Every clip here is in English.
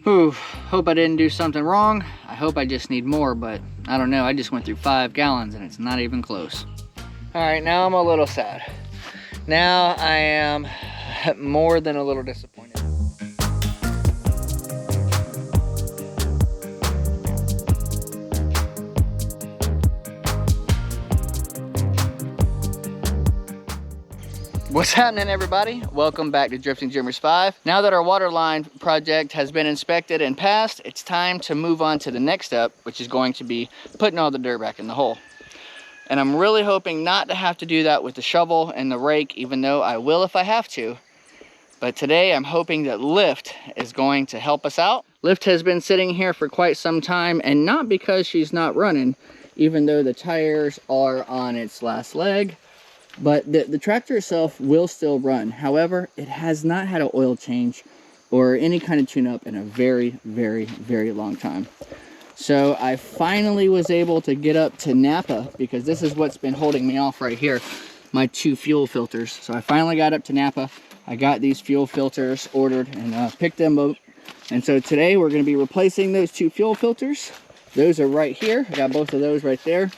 Whew, hope I didn't do something wrong. I hope I just need more, but I don't know. I just went through 5 gallons and it's not even close. All right, now I'm a little sad. Now I am more than a little disappointed. What's happening, everybody? Welcome back to Drifting Dreamers 5. Now that our water line project has been inspected and passed, it's time to move on to the next step, which is going to be putting all the dirt back in the hole. And I'm really hoping not to have to do that with the shovel and the rake, even though I will if I have to. But today I'm hoping that Lyft is going to help us out. Lyft has been sitting here for quite some time, and not because she's not running, even though the tires are on its last leg. But the tractor itself will still run. However, it has not had an oil change or any kind of tune-up in a very, very, very long time. So I finally was able to get up to Napa, because this is what's been holding me off right here, my 2 fuel filters. So I finally got up to Napa. I got these fuel filters ordered and picked them up. And so today we're going to be replacing those 2 fuel filters. Those are right here. I got both of those right there.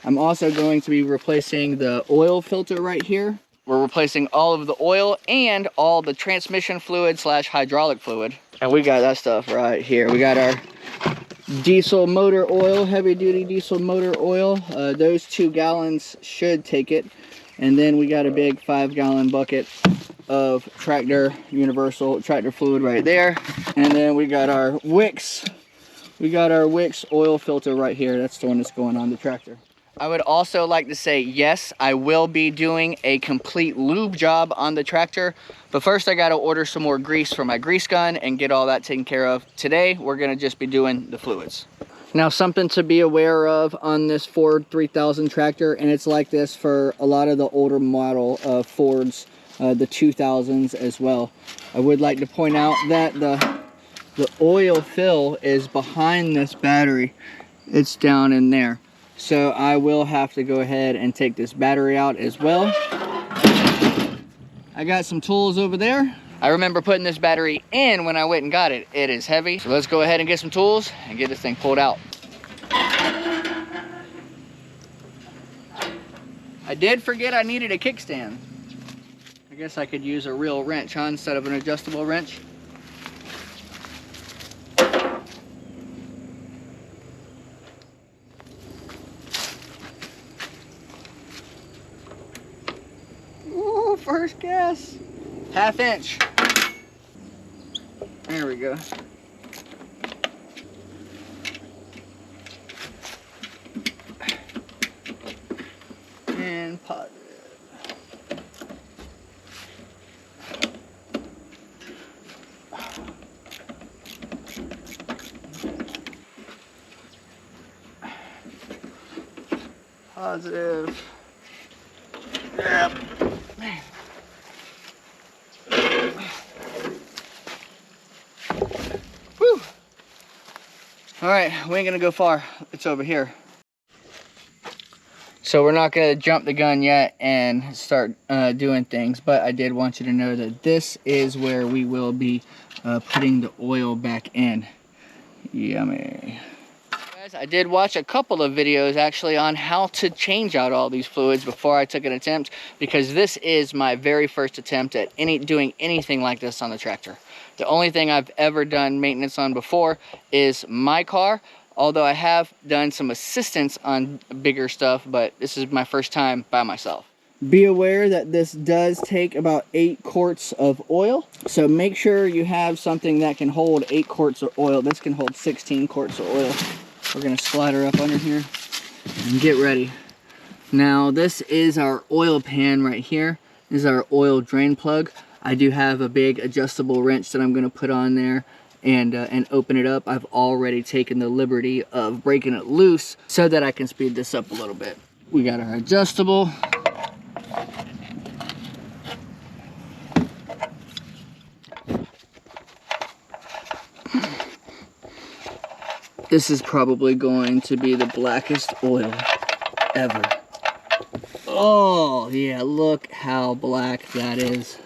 I'm also going to be replacing the oil filter right here. We're replacing all of the oil and all the transmission fluid / hydraulic fluid. And we got that stuff right here. We got our diesel motor oil, heavy duty diesel motor oil. Those 2 gallons should take it. And then we got a big 5-gallon bucket of tractor universal tractor fluid right there. And then we got our Wicks. We got our Wicks oil filter right here. That's the one that's going on the tractor. I would also like to say, yes, I will be doing a complete lube job on the tractor. But first I got to order some more grease for my grease gun and get all that taken care of. Today, we're going to just be doing the fluids. Now, something to be aware of on this Ford 3000 tractor, and it's like this for a lot of the older model Fords, the 2000s as well. I would like to point out that the oil fill is behind this battery. It's down in there. So I will have to go ahead and take this battery out as well. I got some tools over there. I remember putting this battery in when I went and got it. It is heavy. So let's go ahead and get some tools and get this thing pulled out. I did forget I needed a kickstand. I guess I could use a real wrench, huh, instead of an adjustable wrench. First guess, 1/2 inch. There we go. And positive. Positive. Yep. All right, we ain't gonna go far. It's over here. So we're not gonna jump the gun yet and start doing things, but I did want you to know that this is where we will be putting the oil back in. Yummy. Guys, I did watch a couple of videos actually on how to change out all these fluids before I took an attempt, because this is my very first attempt at doing anything like this on the tractor. The only thing I've ever done maintenance on before is my car, although I have done some assistance on bigger stuff, but this is my first time by myself. Be aware that this does take about 8 quarts of oil, so make sure you have something that can hold 8 quarts of oil. This can hold 16 quarts of oil. We're gonna slide her up under here and get ready. Now, this is our oil pan right here. This is our oil drain plug. I do have a big adjustable wrench that I'm going to put on there and open it up. I've already taken the liberty of breaking it loose so that I can speed this up a little bit. We got our adjustable. This is probably going to be the blackest oil ever. Oh yeah, look how black that is.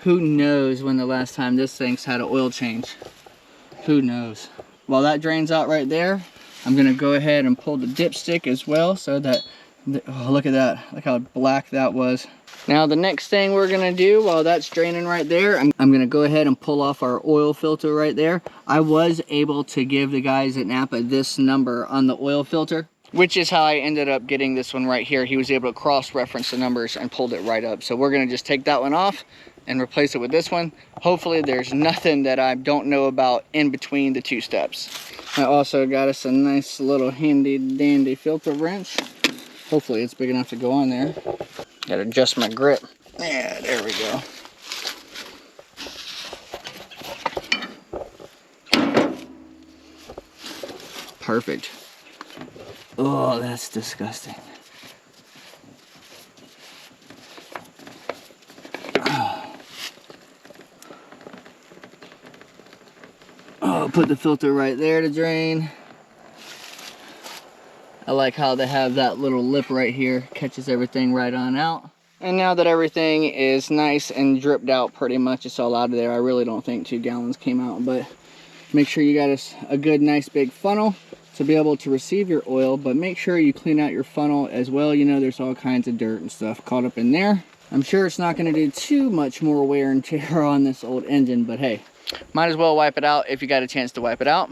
Who knows when the last time this thing's had an oil change? Who knows? While that drains out right there, I'm gonna go ahead and pull the dipstick as well so that, oh, look at that. Look how black that was. Now the next thing we're gonna do while that's draining right there, I'm gonna go ahead and pull off our oil filter right there. I was able to give the guys at Napa this number on the oil filter, which is how I ended up getting this one right here. He was able to cross-reference the numbers and pulled it right up. So we're gonna just take that one off and replace it with this one. Hopefully there's nothing that I don't know about in between the two steps. I also got us a nice little handy dandy filter wrench. Hopefully it's big enough to go on there. Gotta adjust my grip. Yeah, there we go. Perfect. Oh, that's disgusting. Oh, put the filter right there to drain. I like how they have that little lip right here, catches everything right on out. And now that everything is nice and dripped out, pretty much it's all out of there. I really don't think 2 gallons came out, but make sure you got a good, nice big funnel to be able to receive your oil, but make sure you clean out your funnel as well. You know, there's all kinds of dirt and stuff caught up in there. I'm sure it's not gonna do too much more wear and tear on this old engine, but hey, might as well wipe it out if you got a chance to wipe it out.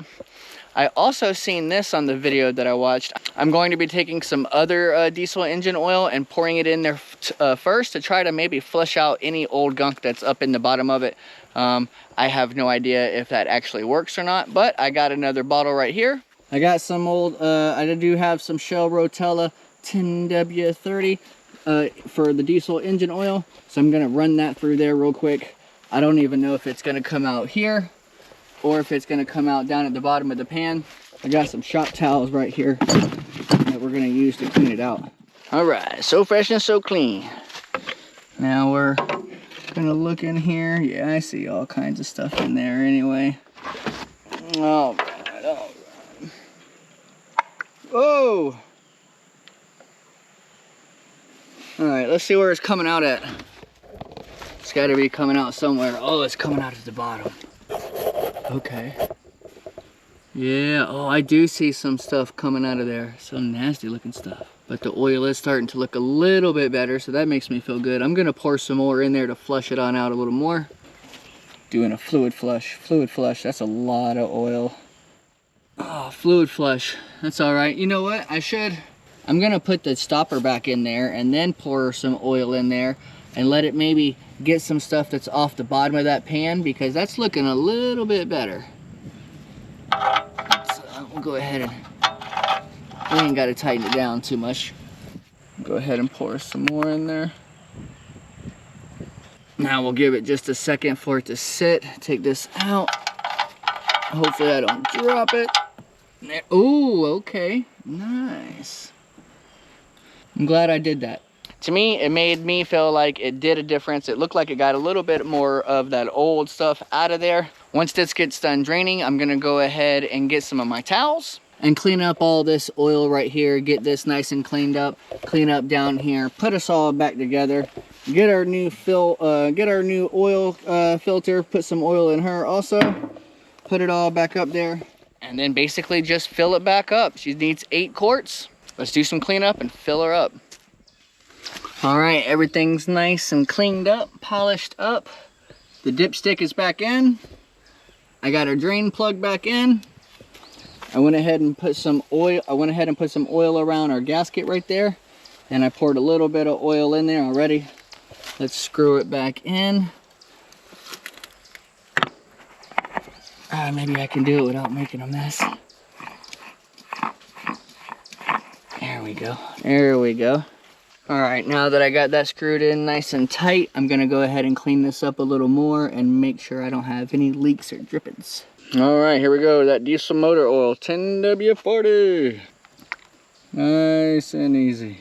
I also seen this on the video that I watched. I'm going to be taking some other diesel engine oil and pouring it in there first to try to maybe flush out any old gunk that's up in the bottom of it. I have no idea if that actually works or not, but I got another bottle right here. I got some old, I do have some Shell Rotella 10W30 for the diesel engine oil. So I'm gonna run that through there real quick. I don't even know if it's gonna come out here or if it's gonna come out down at the bottom of the pan. I got some shop towels right here that we're gonna use to clean it out. All right, so fresh and so clean. Now we're gonna look in here. Yeah, I see all kinds of stuff in there anyway. All right, all right. Whoa! All right, let's see where it's coming out at. It's gotta be coming out somewhere. Oh, it's coming out at the bottom. Okay. Yeah, oh, I do see some stuff coming out of there. Some nasty looking stuff. But the oil is starting to look a little bit better, so that makes me feel good. I'm gonna pour some more in there to flush it on out a little more. Doing a fluid flush. Fluid flush, that's a lot of oil. Oh, fluid flush, that's all right. You know what, I'm gonna put the stopper back in there and then pour some oil in there and let it maybe get some stuff that's off the bottom of that pan, because that's looking a little bit better. So we'll go ahead and, we ain't got to tighten it down too much. Go ahead and pour some more in there. Now we'll give it just a second for it to sit. Take this out. Hopefully I don't drop it. Ooh, okay, nice. I'm glad I did that. To me, it made me feel like it did a difference. It looked like it got a little bit more of that old stuff out of there. Once this gets done draining, I'm gonna go ahead and get some of my towels and clean up all this oil right here, get this nice and cleaned up, clean up down here, put us all back together, get our new oil filter, put some oil in her also, put it all back up there, and then basically just fill it back up. She needs 8 quarts. Let's do some cleanup and fill her up. All right, everything's nice and cleaned up, polished up. The dipstick is back in. I got our drain plug back in. I went ahead and put some oil. Around our gasket right there, and I poured a little bit of oil in there already. Let's screw it back in. Maybe I can do it without making a mess. There we go. There we go. All right, now that I got that screwed in nice and tight, I'm gonna go ahead and clean this up a little more and make sure I don't have any leaks or drippings. All right, here we go. That diesel motor oil, 10W40. Nice and easy.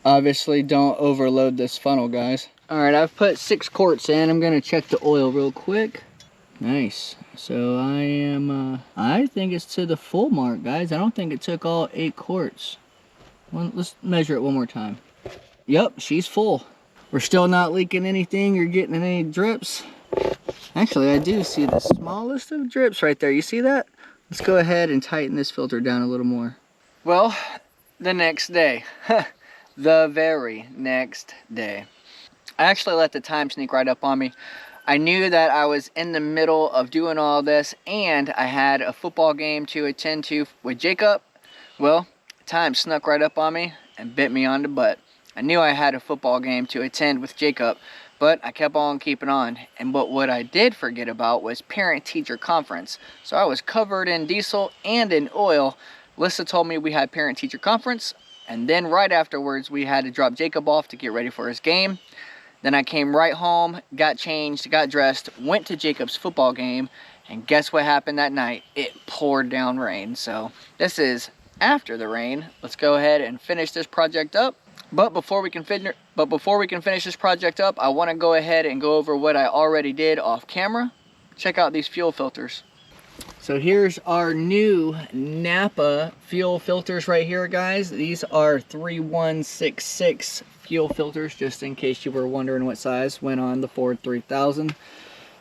Obviously, don't overload this funnel, guys. All right, I've put 6 quarts in. I'm gonna check the oil real quick. Nice. So I think it's to the full mark, guys. I don't think it took all 8 quarts. Well, let's measure it one more time. Yep, she's full. We're still not leaking anything or getting any drips. Actually, I do see the smallest of drips right there. You see that? Let's go ahead and tighten this filter down a little more. Well, the next day, the very next day, I actually let the time sneak right up on me. I knew that I was in the middle of doing all this and I had a football game to attend to with Jacob. Well, time snuck right up on me and bit me on the butt. I knew I had a football game to attend with Jacob, but I kept on keeping on. And what I did forget about was parent-teacher conference. So I was covered in diesel and in oil. Lyssa told me we had parent-teacher conference, and then right afterwards we had to drop Jacob off to get ready for his game. Then I came right home, got changed, got dressed, went to Jacob's football game, and guess what happened that night? It poured down rain. So this is after the rain. Let's go ahead and finish this project up. But before we can finish this project up, I want to go ahead and go over what I already did off camera. Check out these fuel filters. So here's our new Napa fuel filters right here, guys. These are 3166 fuel filters, just in case you were wondering what size went on the Ford 3000.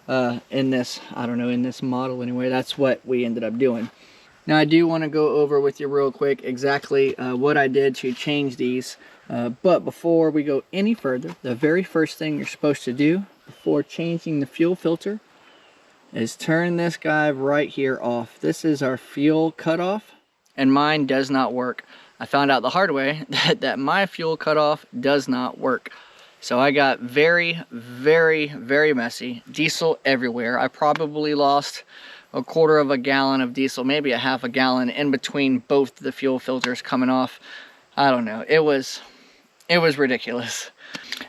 In this, I don't know, in this model anyway, that's what we ended up doing. Now I do want to go over with you real quick exactly what I did to change these. But before we go any further, the very first thing you're supposed to do before changing the fuel filter is turn this guy right here off. This is our fuel cutoff, and mine does not work. I found out the hard way that my fuel cutoff does not work. So I got very, very, very messy. Diesel everywhere. I probably lost a quarter of a gallon of diesel, maybe a half a gallon in between both the fuel filters coming off. I don't know. It was ridiculous.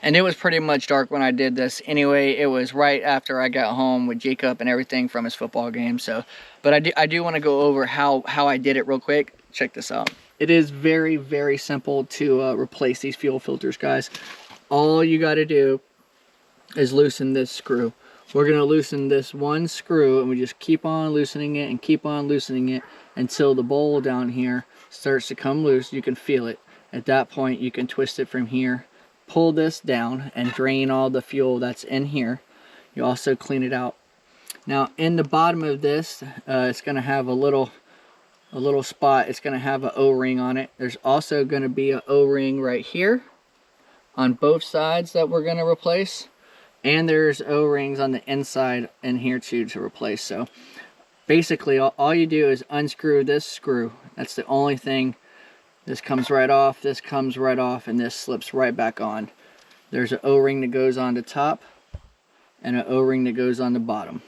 And it was pretty much dark when I did this. Anyway, it was right after I got home with Jacob and everything from his football game. So, but I do want to go over how I did it real quick. Check this out. It is very, very simple to replace these fuel filters, guys. All you got to do is loosen this screw. We're going to loosen this one screw, and we just keep on loosening it and keep on loosening it until the bowl down here starts to come loose. You can feel it. At that point, you can twist it from here, pull this down, and drain all the fuel that's in here. You also clean it out. Now, in the bottom of this, it's going to have a little spot. It's going to have an O-ring on it. There's also going to be an O-ring right here on both sides that we're going to replace. And there's O-rings on the inside in here too to replace. So basically, all you do is unscrew this screw. That's the only thing. This comes right off, this comes right off, and this slips right back on. There's an O-ring that goes on the top and an O-ring that goes on the bottom.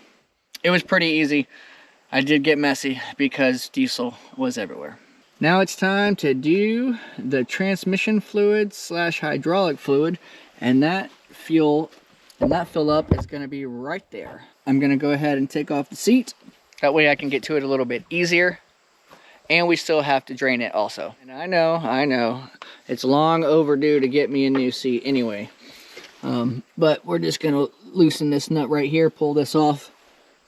It was pretty easy. I did get messy because diesel was everywhere. Now it's time to do the transmission fluid / hydraulic fluid, and that fill up is going to be right there. I'm going to go ahead and take off the seat. That way I can get to it a little bit easier. And we still have to drain it also. And I know, it's long overdue to get me a new seat anyway. But we're just gonna loosen this nut right here, pull this off,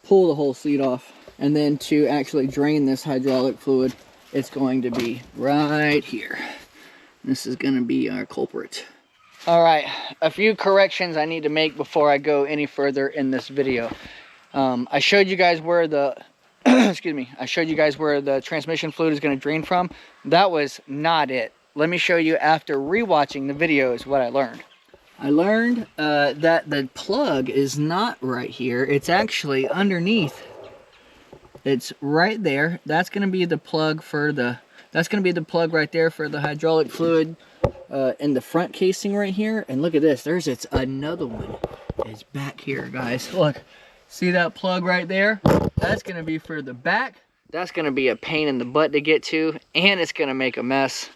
pull the whole seat off. And then to actually drain this hydraulic fluid, it's going to be right here. This is gonna be our culprit. All right, a few corrections I need to make before I go any further in this video. I showed you guys where the excuse me, I showed you guys where the transmission fluid is going to drain from. That was not it. Let me show you after rewatching the videos what I learned. I learned that the plug is not right here. It's actually underneath. It's right there. That's going to be the plug for that's going to be the plug right there for the hydraulic fluid in the front casing right here. And look at this. There's another one. It's back here, guys. Look. See that plug right there? That's going to be for the back. That's going to be a pain in the butt to get to, and it's going to make a mess.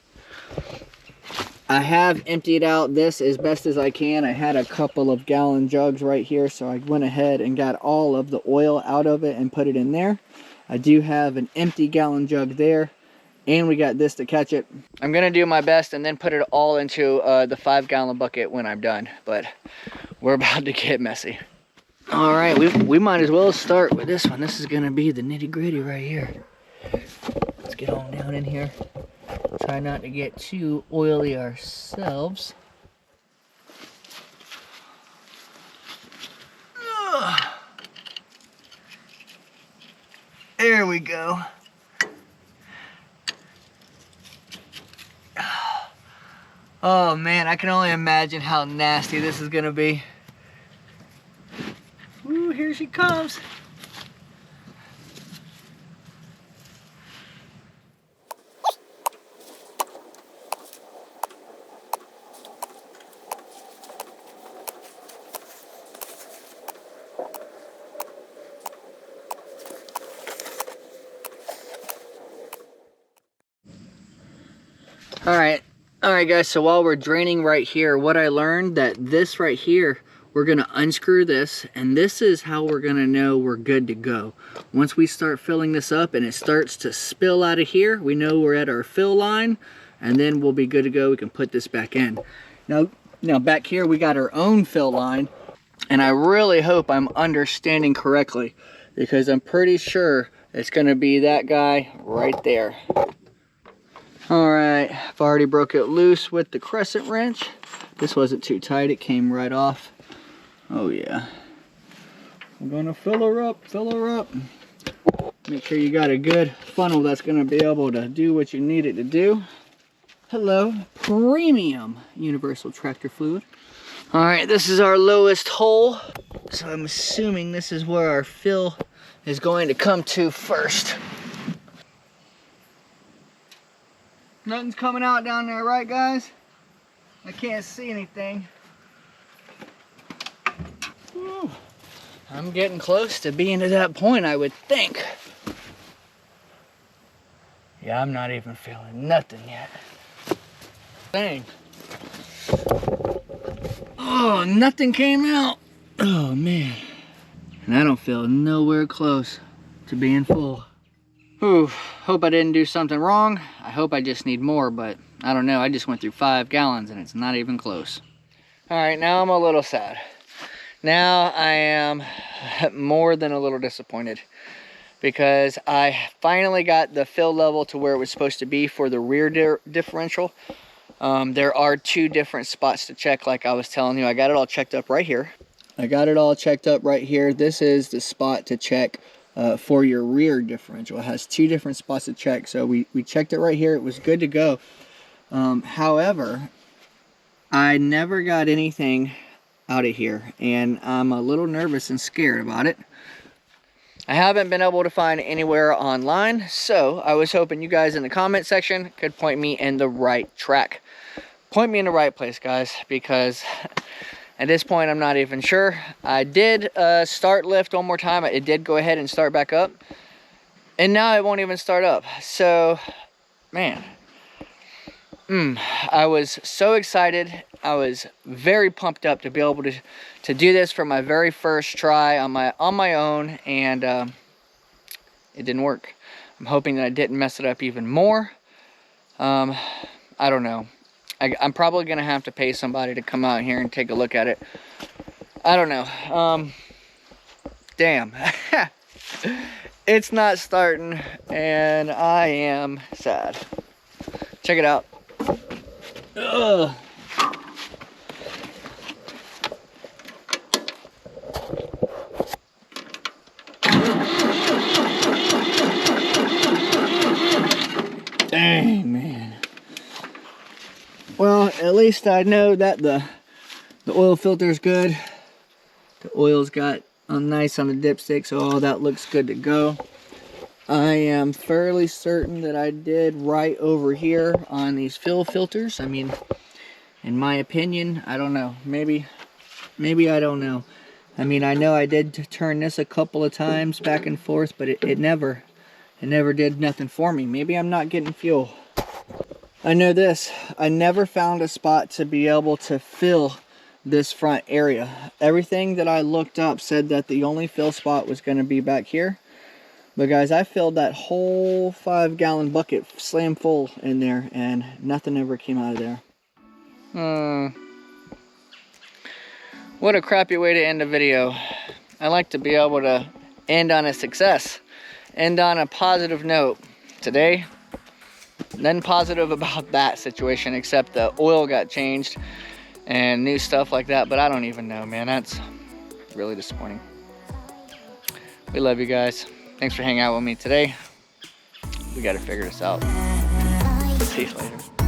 I have emptied out this as best as I can. I had a couple of gallon jugs right here, so I went ahead and got all of the oil out of it and put it in there. I do have an empty gallon jug there, and we got this to catch it. I'm going to do my best and then put it all into the 5-gallon bucket when I'm done, but we're about to get messy. All right, we might as well start with this one. This is gonna be the nitty-gritty right here. Let's get on down in here. Try not to get too oily ourselves. There we go. Oh man, I can only imagine how nasty this is gonna be. Ooh, here she comes. All right guys, so while we're draining right here, what I learned that this right here, we're gonna unscrew this, and this is how we're gonna know we're good to go. Once we start filling this up and it starts to spill out of here, we know we're at our fill line, and then we'll be good to go. We can put this back in. Now back here we got our own fill line, and I really hope I'm understanding correctly, because I'm pretty sure it's gonna be that guy right there. All right, I've already broke it loose with the crescent wrench. This wasn't too tight, it came right off. Oh yeah. I'm gonna fill her up, fill her up. Make sure you got a good funnel that's gonna be able to do what you need it to do. Hello, premium universal tractor fluid. All right, this is our lowest hole. So I'm assuming this is where our fill is going to come to first. Nothing's coming out down there, right guys? I can't see anything. Whew. I'm getting close to being to that point, I would think. Yeah, I'm not even feeling nothing yet. Dang. Oh, nothing came out. Oh man. And I don't feel nowhere close to being full. Ooh, hope I didn't do something wrong. I hope I just need more, but I don't know. I just went through 5 gallons and it's not even close. All right, now I'm a little sad. Now I am more than a little disappointed, because I finally got the fill level to where it was supposed to be for the rear differential. There are 2 different spots to check, like I was telling you. I got it all checked up right here. This is the spot to check for your rear differential. It has 2 different spots to check, so we checked it right here. It was good to go. However, I never got anything out of here, and I'm a little nervous and scared about it. I haven't been able to find anywhere online, so I was hoping you guys in the comment section could point me in the right track. Point me in the right place, guys, because at this point I'm not even sure. I did start Lyft one more time. It did go ahead and start back up, and now it won't even start up. So, man, I was so excited. I was very pumped up to be able to do this for my very first try on my own, and it didn't work. I'm hoping that I didn't mess it up even more. I don't know. I'm probably gonna have to pay somebody to come out here and take a look at it. I don't know. Damn. It's not starting, and I am sad. Check it out. Ugh. Dang, man. Well, at least I know that the oil filter is good. The oil's got nice on the dipstick, so all that looks good to go. I am fairly certain that I did right over here on these fill filters. I mean, in my opinion, I don't know. Maybe I don't know. I mean, I know I did turn this a couple of times back and forth, but it never did nothing for me. Maybe I'm not getting fuel. I know this. I never found a spot to be able to fill this front area. Everything that I looked up said that the only fill spot was going to be back here. But guys, I filled that whole 5-gallon bucket slam full in there, and nothing ever came out of there. What a crappy way to end a video. I like to be able to end on a success, end on a positive note. Today, nothing positive about that situation, except the oil got changed and new stuff like that. But I don't even know, man. That's really disappointing. We love you guys. Thanks for hanging out with me today. We got to figure this out. See you later.